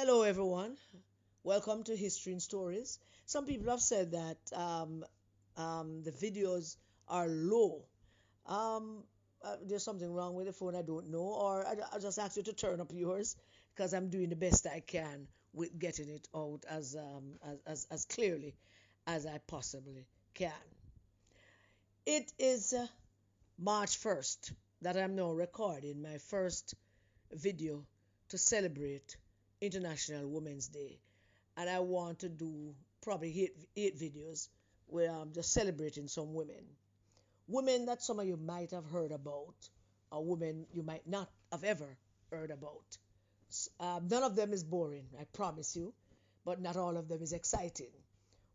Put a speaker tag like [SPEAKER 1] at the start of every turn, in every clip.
[SPEAKER 1] Hello, everyone. Welcome to History and Stories. Some people have said that the videos are low. There's something wrong with the phone, I don't know, or I just ask you to turn up yours because I'm doing the best I can with getting it out as clearly as I possibly can. It is March 1st that I'm now recording my first video to celebrate International Women's Day, and I want to do probably eight videos where I'm just celebrating some women that some of you might have heard about, or women you might not have ever heard about. None of them is boring, I promise you, but not all of them is exciting.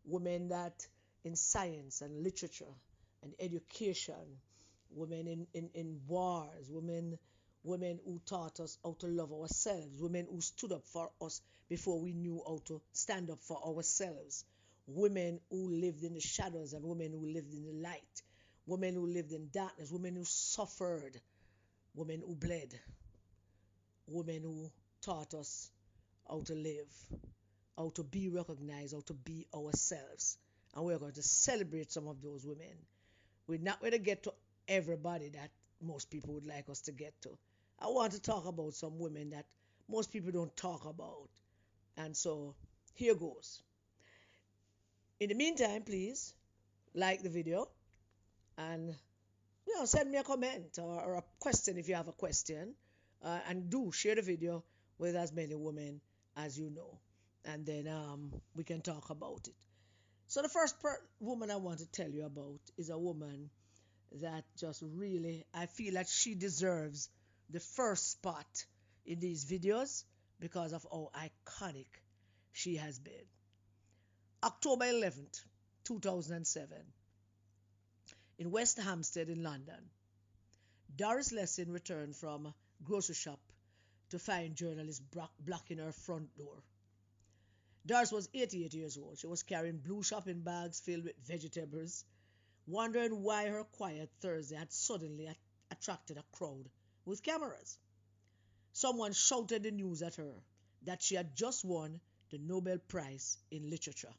[SPEAKER 1] Women that in science and literature and education, women in wars, women who taught us how to love ourselves, women who stood up for us before we knew how to stand up for ourselves, women who lived in the shadows and women who lived in the light, women who lived in darkness, women who suffered, women who bled, women who taught us how to live, how to be recognized, how to be ourselves. And we're going to celebrate some of those women. We're not going to get to everybody that most people would like us to get to. I want to talk about some women that most people don't talk about. And so here goes. In the meantime, please like the video and send me a comment or a question if you have a question. And do share the video with as many women as you know. And then we can talk about it. So the first woman I want to tell you about is a woman that just really, I feel that she deserves the first spot in these videos because of how iconic she has been. October 11th, 2007, in West Hampstead in London, Doris Lessing returned from a grocery shop to find journalists blocking her front door. Doris was 88 years old. She was carrying blue shopping bags filled with vegetables, wondering why her quiet Thursday had suddenly attracted a crowd with cameras. Someone shouted the news at her that she had just won the Nobel Prize in Literature.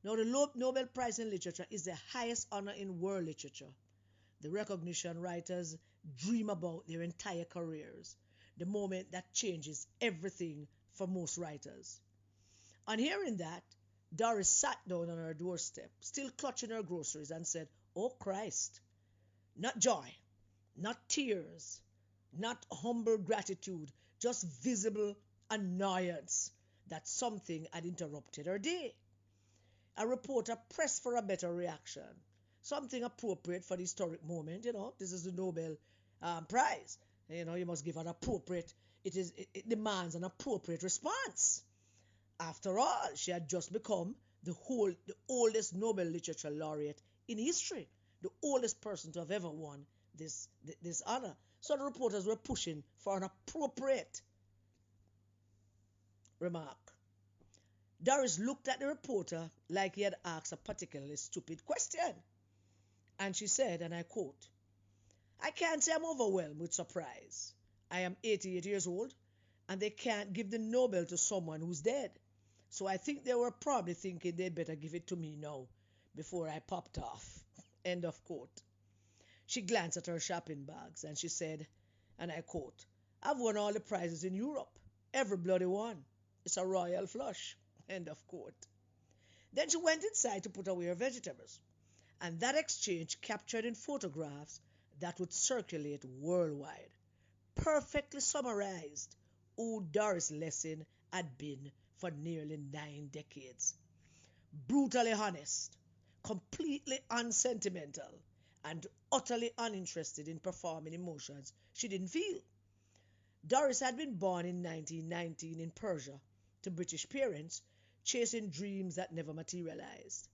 [SPEAKER 1] Now, the Nobel Prize in Literature is the highest honor in world literature, the recognition writers dream about their entire careers, the moment that changes everything for most writers. On hearing that, Doris sat down on her doorstep, still clutching her groceries, and said, "Oh Christ." Not joy, not tears, not humble gratitude, just visible annoyance that something had interrupted her day. A reporter pressed for a better reaction, something appropriate for the historic moment. This is the Nobel Prize. You must give an appropriate, it demands an appropriate response. After all, she had just become the oldest Nobel Literature laureate in history, the oldest person to have ever won this honor. So the reporters were pushing for an appropriate remark. Doris looked at the reporter like he had asked a particularly stupid question. And she said, and I quote, "I can't say I'm overwhelmed with surprise. I am 88 years old, and they can't give the Nobel to someone who's dead. So I think they were probably thinking they'd better give it to me now, before I popped off." End of quote. She glanced at her shopping bags and she said, and I quote, "I've won all the prizes in Europe. Every bloody one. It's a royal flush." End of quote. Then she went inside to put away her vegetables. And that exchange captured in photographs that would circulate worldwide perfectly summarized who Doris Lessing had been for nearly 9 decades. Brutally honest, completely unsentimental, and utterly uninterested in performing emotions she didn't feel. Doris had been born in 1919 in Persia to British parents, chasing dreams that never materialized.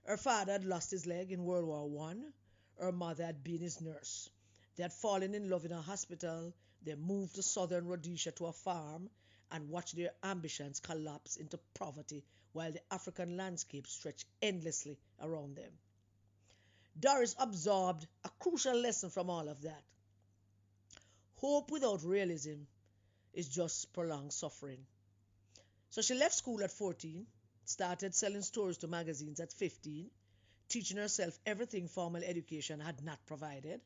[SPEAKER 1] Her father had lost his leg in World War One. Her mother had been his nurse. They had fallen in love in a hospital. They moved to southern Rhodesia to a farm and watched their ambitions collapse into poverty while the African landscape stretched endlessly around them. Doris absorbed a crucial lesson from all of that. Hope without realism is just prolonged suffering. So she left school at 14, started selling stories to magazines at 15, teaching herself everything formal education had not provided.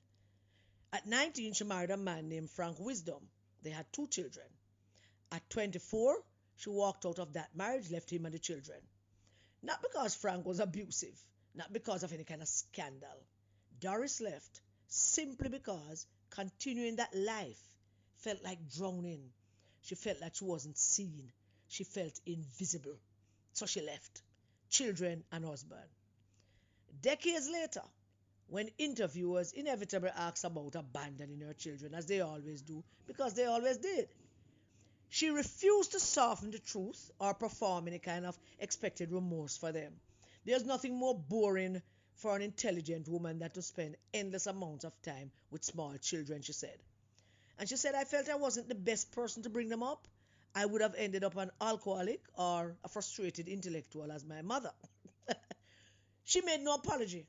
[SPEAKER 1] At 19, she married a man named Frank Wisdom. They had 2 children. At 24, she walked out of that marriage, left him and the children. Not because Frank was abusive, not because of any kind of scandal. Doris left simply because continuing that life felt like drowning. She felt like she wasn't seen. She felt invisible. So she left. Children and husband. Decades later, when interviewers inevitably asked about abandoning her children, as they always do, because they always did, she refused to soften the truth or perform any kind of expected remorse for them. There's nothing more boring for an intelligent woman than to spend endless amounts of time with small children, she said. And she said, I felt I wasn't the best person to bring them up. I would have ended up an alcoholic or a frustrated intellectual as my mother. She made no apology,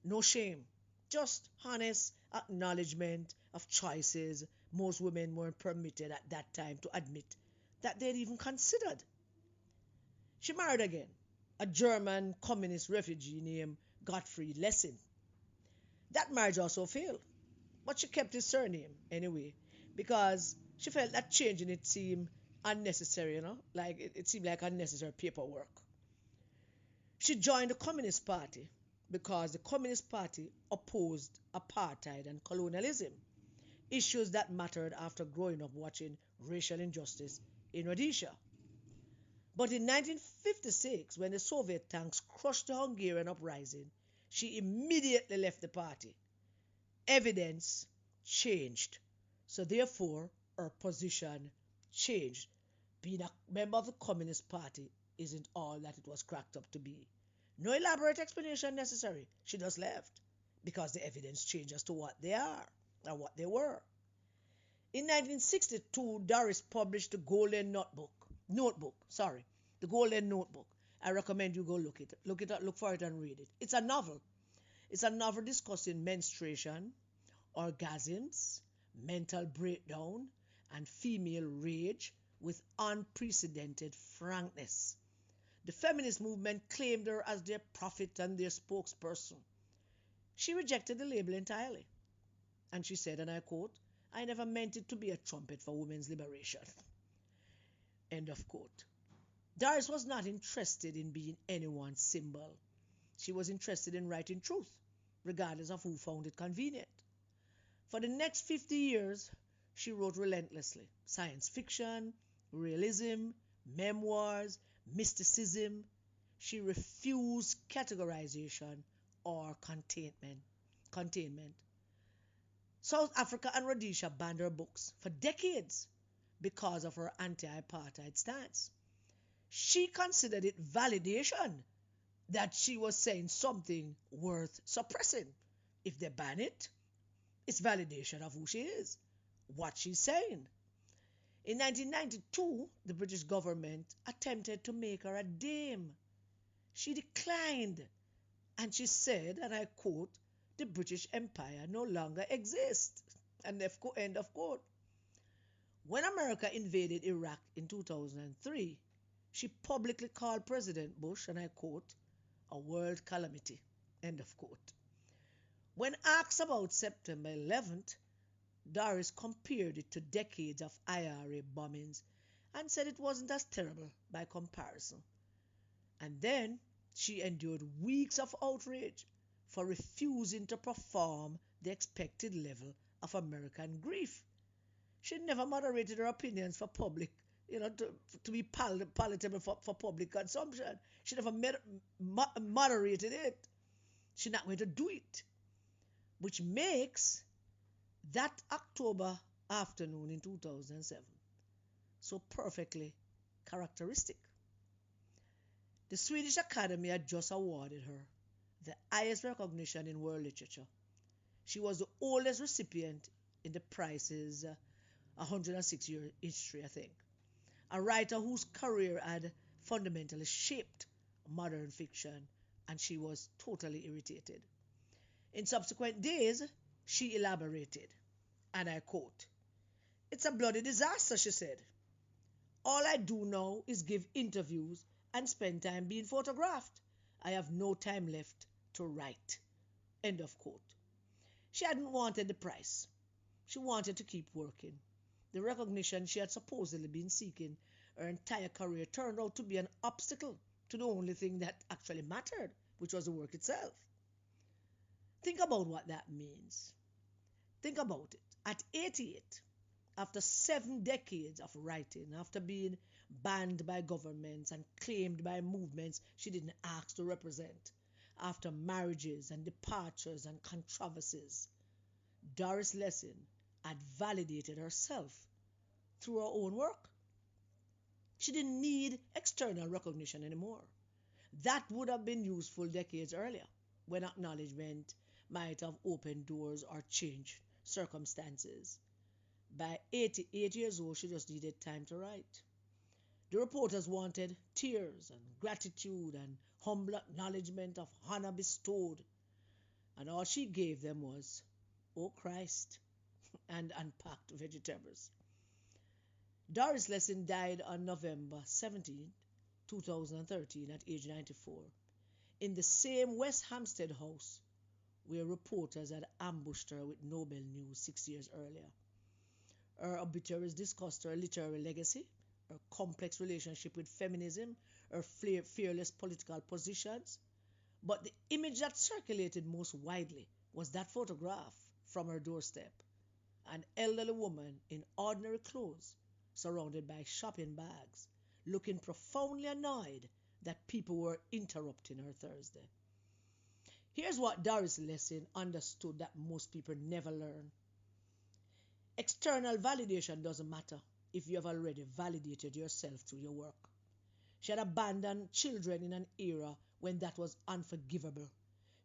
[SPEAKER 1] no shame, just honest acknowledgement of choices most women weren't permitted at that time to admit that they'd even considered. She married again, a German communist refugee named Gottfried Lessing. That marriage also failed, but she kept his surname anyway because she felt that changing it seemed unnecessary, like it seemed like unnecessary paperwork. She joined the Communist Party because the Communist Party opposed apartheid and colonialism, issues that mattered after growing up watching racial injustice in Rhodesia. But in 1956, when the Soviet tanks crushed the Hungarian uprising, she immediately left the party. Evidence changed, so therefore her position changed. Being a member of the Communist Party isn't all that it was cracked up to be. No elaborate explanation necessary. She just left because the evidence changed as to what they are and what they were. In 1962, Doris published the Golden Notebook. The Golden Notebook. I recommend you go look it up, look for it and read it. It's a novel. It's a novel discussing menstruation, orgasms, mental breakdown, and female rage with unprecedented frankness. The feminist movement claimed her as their prophet and their spokesperson. She rejected the label entirely. And she said, and I quote, I never meant it to be a trumpet for women's liberation. End of quote. Doris was not interested in being anyone's symbol. She was interested in writing truth, regardless of who found it convenient. For the next 50 years, she wrote relentlessly. Science fiction, realism, memoirs, mysticism. She refused categorization or containment. South Africa and Rhodesia banned her books for decades because of her anti-apartheid stance. She considered it validation that she was saying something worth suppressing. If they ban it, it's validation of who she is, what she's saying. In 1992, the British government attempted to make her a dame. She declined, and she said, and I quote, the British Empire no longer exists. End of quote. When America invaded Iraq in 2003, she publicly called President Bush, and I quote, a world calamity. End of quote. When asked about September 11th, Doris compared it to decades of IRA bombings and said it wasn't as terrible by comparison. And then she endured weeks of outrage for refusing to perform the expected level of American grief. She never moderated her opinions for public, to be palatable for public consumption. She never moderated it. She's not going to do it. Which makes that October afternoon in 2007 so perfectly characteristic. The Swedish Academy had just awarded her the highest recognition in world literature. She was the oldest recipient in the prize's 106-year history, I think. A writer whose career had fundamentally shaped modern fiction, and she was totally irritated. In subsequent days, she elaborated, and I quote, it's a bloody disaster, she said. All I do now is give interviews and spend time being photographed. I have no time left to write. End of quote. She hadn't wanted the prize. She wanted to keep working. The recognition she had supposedly been seeking her entire career turned out to be an obstacle to the only thing that actually mattered, which was the work itself. Think about what that means. Think about it. At 88, after 7 decades of writing, after being banned by governments and claimed by movements she didn't ask to represent, after marriages and departures and controversies, Doris Lessing had validated herself through her own work. She didn't need external recognition anymore. That would have been useful decades earlier, when acknowledgement might have opened doors or changed circumstances. By 88 years old, she just needed time to write. The reporters wanted tears and gratitude and humble acknowledgement of honor bestowed, and all she gave them was, "Oh Christ," and unpacked vegetables. Doris Lessing died on November 17, 2013, at age 94, in the same West Hampstead house where reporters had ambushed her with Nobel news 6 years earlier. Her obituaries discussed her literary legacy, her complex relationship with feminism, her fearless political positions. But the image that circulated most widely was that photograph from her doorstep, an elderly woman in ordinary clothes, surrounded by shopping bags, looking profoundly annoyed that people were interrupting her Thursday. Here's what Doris Lessing understood that most people never learn. External validation doesn't matter if you have already validated yourself through your work. She had abandoned children in an era when that was unforgivable.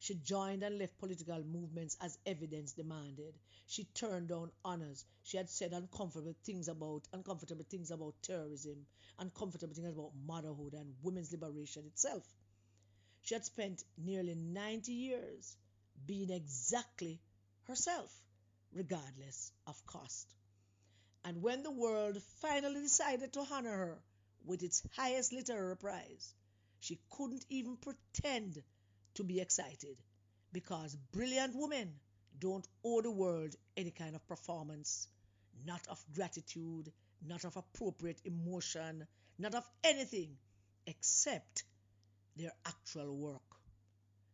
[SPEAKER 1] She joined and left political movements as evidence demanded. She turned down honors. She had said uncomfortable things about terrorism, uncomfortable things about motherhood and women's liberation itself. She had spent nearly 90 years being exactly herself, regardless of cost. And when the world finally decided to honor her with its highest literary prize, she couldn't even pretend to be excited, because brilliant women don't owe the world any kind of performance, not of gratitude, not of appropriate emotion, not of anything except their actual work.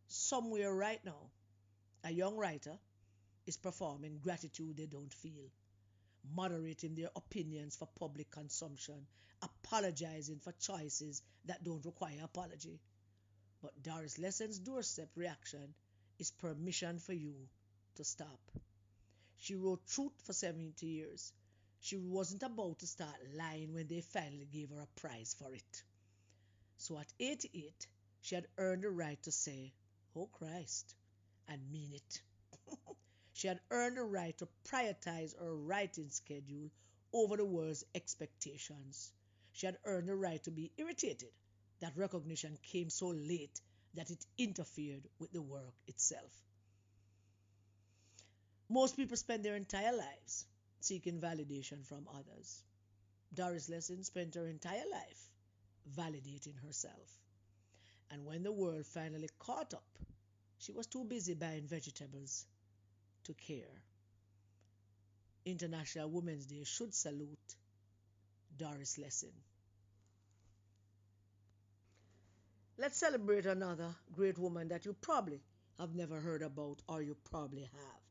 [SPEAKER 1] Somewhere right now, a young writer is performing gratitude they don't feel, moderating their opinions for public consumption, apologizing for choices that don't require apology. But Doris Lessing's doorstep reaction is permission for you to stop. She wrote truth for 70 years. She wasn't about to start lying when they finally gave her a prize for it. So at 88, she had earned the right to say, "Oh Christ," and mean it. She had earned the right to prioritize her writing schedule over the world's expectations. She had earned the right to be irritated that recognition came so late that it interfered with the work itself. Most people spend their entire lives seeking validation from others. Doris Lessing spent her entire life validating herself. And when the world finally caught up, she was too busy buying vegetables to care. International Women's Day should salute Doris Lessing. Let's celebrate another great woman that you probably have never heard about, or you probably have.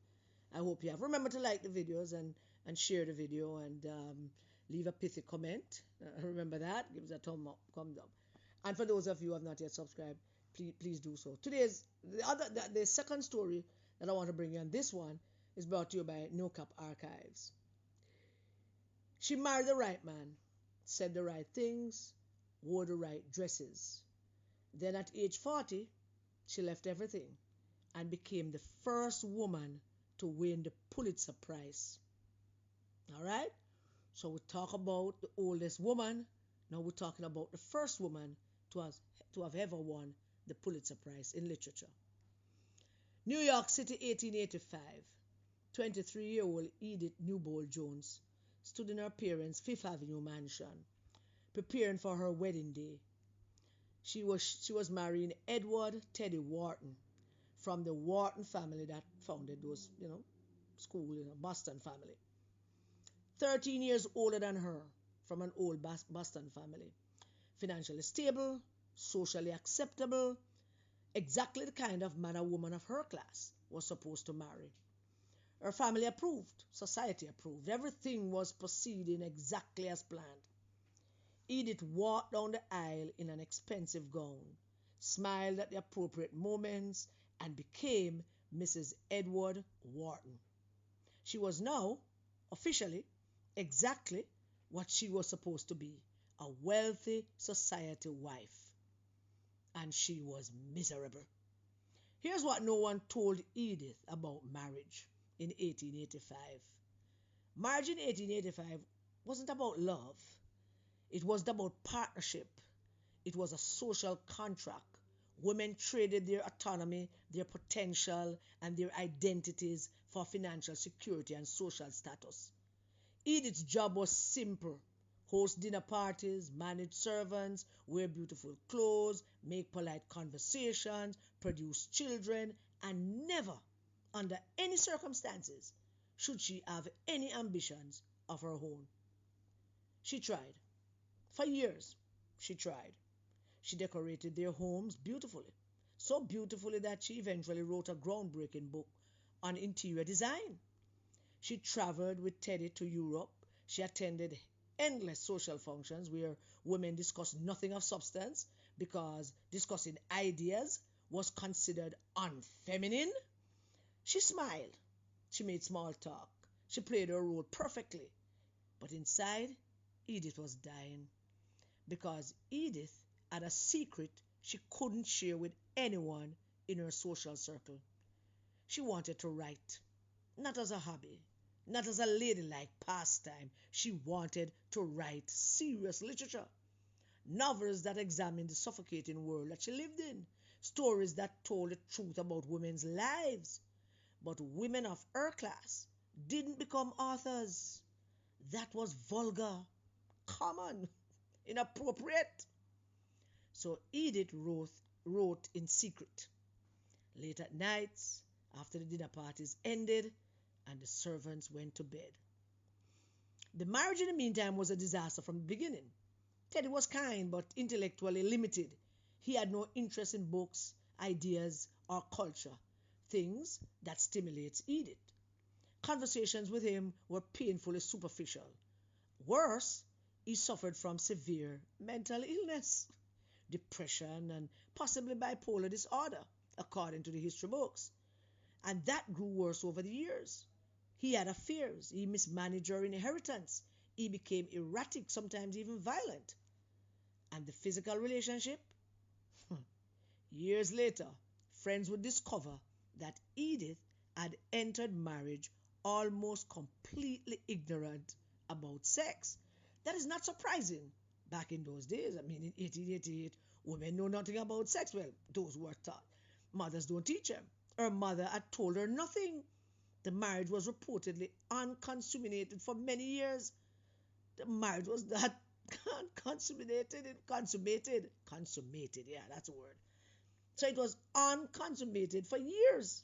[SPEAKER 1] I hope you have. Remember to like the videos and share the video, and leave a pithy comment. Remember that. Give us a thumbs up. And for those of you who have not yet subscribed, please do so. Today's the second story that I want to bring you, and this one is brought to you by No Cap Archives. She married the right man, said the right things, wore the right dresses. Then at age 40, she left everything and became the first woman to win the Pulitzer Prize. All right? So we talk about the oldest woman. Now we're talking about the first woman to have ever won the Pulitzer Prize in literature. New York City, 1885. 23-year-old Edith Newbold Jones stood in her parents' Fifth Avenue mansion, preparing for her wedding day. She was marrying Edward Teddy Wharton from the Wharton family that founded those, school, Boston family. 13 years older than her, from an old Boston family. Financially stable, socially acceptable, exactly the kind of man or woman of her class was supposed to marry. Her family approved, society approved, everything was proceeding exactly as planned. Edith walked down the aisle in an expensive gown, smiled at the appropriate moments, and became Mrs. Edward Wharton. She was now, officially, exactly what she was supposed to be, a wealthy society wife. And she was miserable. Here's what no one told Edith about marriage in 1885. Marriage in 1885 wasn't about love. It was about partnership. It was a social contract. Women traded their autonomy, their potential, and their identities for financial security and social status. Edith's job was simple: host dinner parties, manage servants, wear beautiful clothes, make polite conversations, produce children, and never, under any circumstances, should she have any ambitions of her own. She tried. For years, she tried. She decorated their homes beautifully, so beautifully that she eventually wrote a groundbreaking book on interior design. She traveled with Teddy to Europe. She attended endless social functions where women discussed nothing of substance because discussing ideas was considered unfeminine. She smiled. She made small talk. She played her role perfectly. But inside, Edith was dying because Edith had a secret she couldn't share with anyone in her social circle. She wanted to write, not as a hobby, not as a ladylike pastime. She wanted to write serious literature, novels that examined the suffocating world that she lived in, stories that told the truth about women's lives. But women of her class didn't become authors. That was vulgar, common, inappropriate. So Edith wrote in secret, late at nights, after the dinner parties ended and the servants went to bed. The marriage in the meantime was a disaster from the beginning. Teddy was kind but intellectually limited. He had no interest in books, ideas, or culture, things that stimulates Edith. Conversations with him were painfully superficial. Worse, he suffered from severe mental illness, depression, and possibly bipolar disorder, according to the history books. And that grew worse over the years. He had affairs, he mismanaged her inheritance, he became erratic, sometimes even violent. And the physical relationship? Years later, friends would discover that Edith had entered marriage almost completely ignorant about sex. That is not surprising back in those days. I mean, in 1888, women know nothing about sex. Well, those who were taught. Mothers don't teach them. Her mother had told her nothing. The marriage was reportedly unconsummated for many years. The marriage was not consummated, yeah, that's a word. So it was unconsummated for years.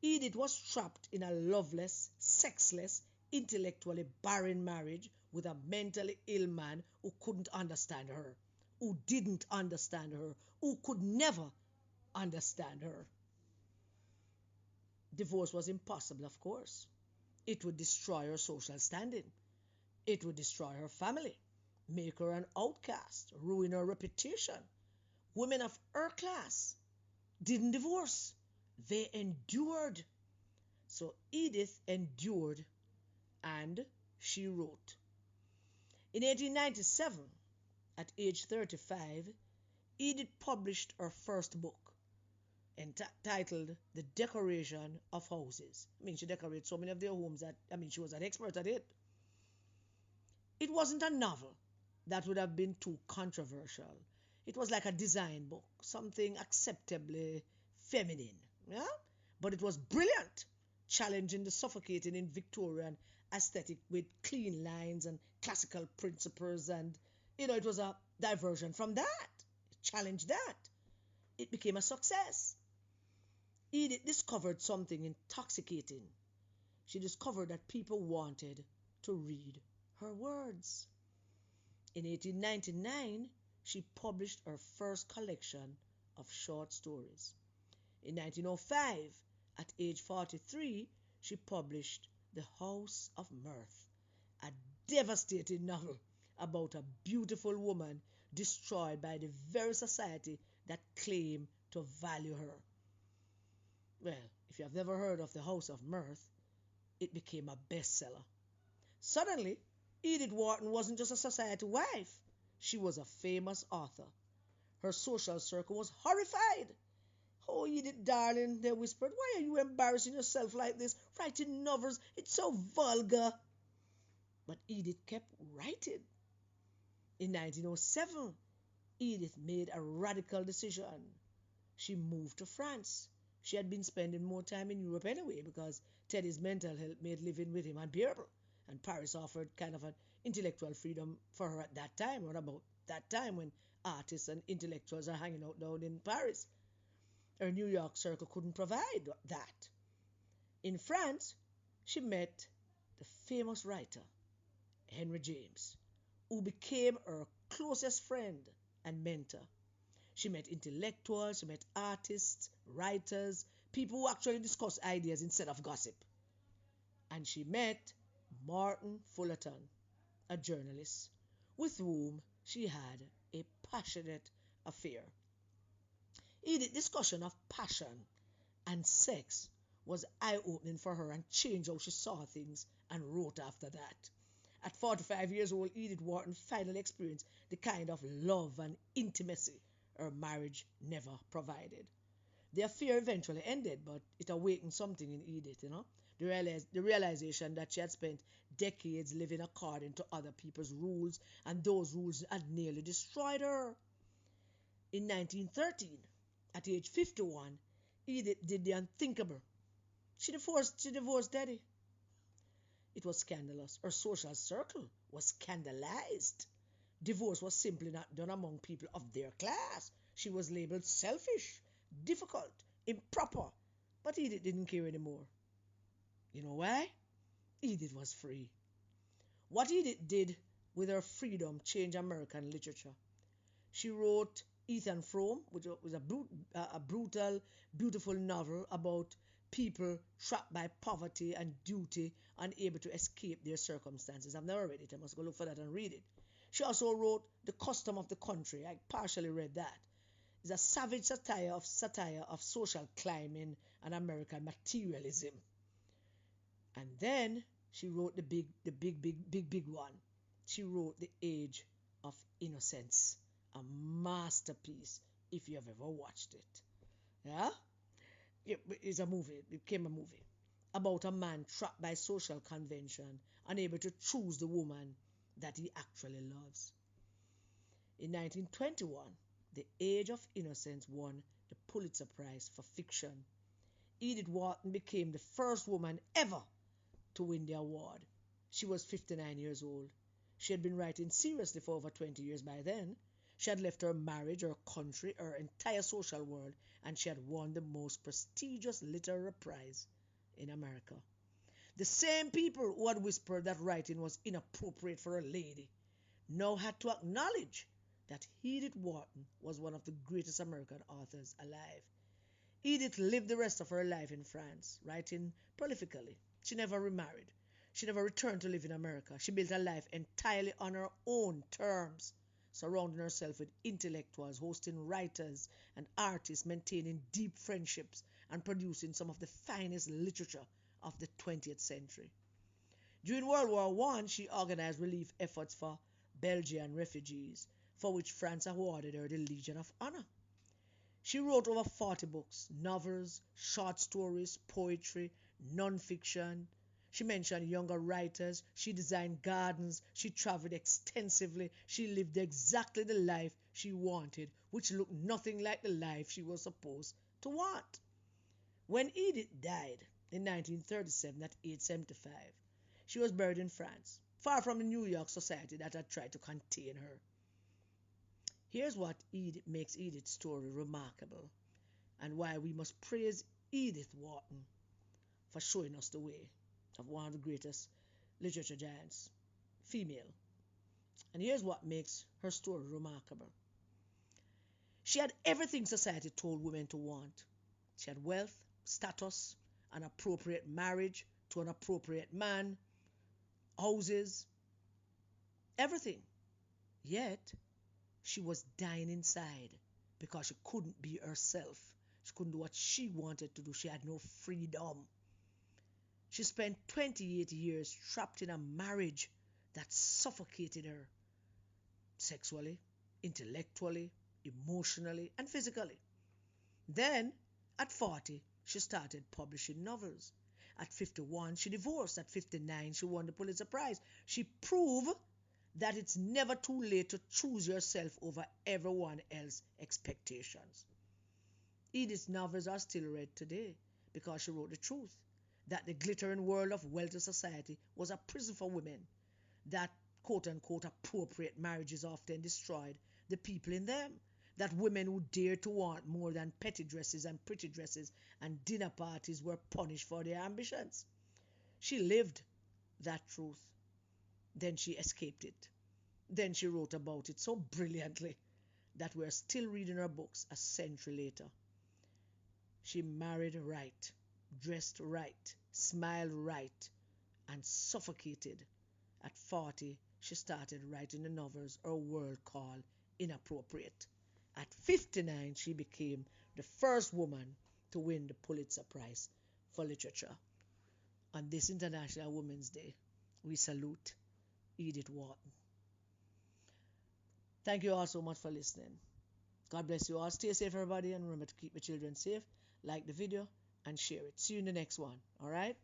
[SPEAKER 1] Edith was trapped in a loveless, sexless, intellectually barren marriage with a mentally ill man who couldn't understand her, who didn't understand her, who could never understand her. Divorce was impossible, of course. It would destroy her social standing. It would destroy her family, make her an outcast, ruin her reputation. Women of her class didn't divorce. They endured. So Edith endured and she wrote. In 1897, at age 35, Edith published her first book entitled The Decoration of Houses. I mean, she decorated so many of their homes that, she was an expert at it. It wasn't a novel that would have been too controversial. It was like a design book, something acceptably feminine, yeah? But it was brilliant, challenging the suffocating in Victorian aesthetic with clean lines and classical principles and It was a diversion from that. It challenged that. It became a success. Edith discovered something intoxicating. She discovered that people wanted to read her words. In 1899, she published her first collection of short stories. In 1905, at age 43, she published The House of Mirth, a devastating novel about a beautiful woman destroyed by the very society that claimed to value her. Well, if you have never heard of The House of Mirth, it became a bestseller. Suddenly, Edith Wharton wasn't just a society wife, she was a famous author. Her social circle was horrified. "Oh, Edith, darling," they whispered, "why are you embarrassing yourself like this? Writing novels, it's so vulgar." But Edith kept writing. In 1907, Edith made a radical decision. She moved to France. She had been spending more time in Europe anyway because Teddy's mental health made living with him unbearable, and Paris offered kind of an intellectual freedom for her at that time, or about that time when artists and intellectuals are hanging out down in Paris. Her New York circle couldn't provide that. In France, she met the famous writer Henry James, who became her closest friend and mentor. She met intellectuals, she met artists, writers, people who actually discuss ideas instead of gossip. And she met Martin Fullerton, a journalist, with whom she had a passionate affair. Edith's discussion of passion and sex was eye-opening for her and changed how she saw things and wrote after that. At 45 years old, Edith Wharton finally experienced the kind of love and intimacy her marriage never provided. The affair eventually ended, but it awakened something in Edith, the realization that she had spent decades living according to other people's rules, and those rules had nearly destroyed her. In 1913, at age 51, Edith did the unthinkable. She divorced Daddy. It was scandalous. Her social circle was scandalized. Divorce was simply not done among people of their class. She was labeled selfish, difficult, improper. But Edith didn't care anymore. You know why? Edith was free. What Edith did with her freedom changed American literature. She wrote Ethan Frome, which was a brutal, beautiful novel about people trapped by poverty and duty, unable to escape their circumstances. I've never read it. I must go look for that and read it. She also wrote The Custom of the Country. I partially read that. It's a savage satire of social climbing and American materialism. And then she wrote the big one. She wrote The Age of Innocence, a masterpiece if you have ever watched it. Yeah? It's a movie. It became a movie about a man trapped by social convention, unable to choose the woman that he actually loves. In 1921, The Age of Innocence won the Pulitzer Prize for fiction. Edith Wharton became the first woman ever to win the award. She was 59 years old. She had been writing seriously for over 20 years by then. She had left her marriage, her country, her entire social world, and she had won the most prestigious literary prize in America. The same people who had whispered that writing was inappropriate for a lady now had to acknowledge that Edith Wharton was one of the greatest American authors alive. Edith lived the rest of her life in France, writing prolifically. She never remarried. She never returned to live in America. She built her life entirely on her own terms, surrounding herself with intellectuals, hosting writers and artists, maintaining deep friendships, and producing some of the finest literature of the 20th century. During World War I, she organized relief efforts for Belgian refugees, for which France awarded her the Legion of Honor. She wrote over 40 books, novels, short stories, poetry, non-fiction. She mentioned younger writers. She designed gardens. She traveled extensively. She lived exactly the life she wanted, which looked nothing like the life she was supposed to want. When Edith died in 1937 at age 75, she was buried in France, far from the New York society that had tried to contain her. Here's what makes Edith's story remarkable, and why we must praise Edith Wharton for showing us the way of one of the greatest literature giants, female. And here's what makes her story remarkable. She had everything society told women to want. She had wealth, status, an appropriate marriage to an appropriate man, houses, everything. Yet, she was dying inside because she couldn't be herself. She couldn't do what she wanted to do. She had no freedom. She spent 28 years trapped in a marriage that suffocated her sexually, intellectually, emotionally, and physically. Then, at 40, she started publishing novels. At 51, she divorced. At 59, she won the Pulitzer Prize. She proved that it's never too late to choose yourself over everyone else's expectations. Edith's novels are still read today because she wrote the truth, that the glittering world of wealthy society was a prison for women, that quote-unquote appropriate marriages often destroyed the people in them, that women who dared to want more than petty dresses and pretty dresses and dinner parties were punished for their ambitions. She lived that truth. Then she escaped it. Then she wrote about it so brilliantly that we're still reading her books a century later. She married right, dressed right, smiled right, and suffocated. At 40, she started writing the novels her world called inappropriate. At 59, she became the first woman to win the Pulitzer Prize for Literature. On this International Women's Day, we salute Edith Wharton. Thank you all so much for listening. God bless you all. Stay safe, everybody, and remember to keep your children safe. Like the video and share it. See you in the next one. All right?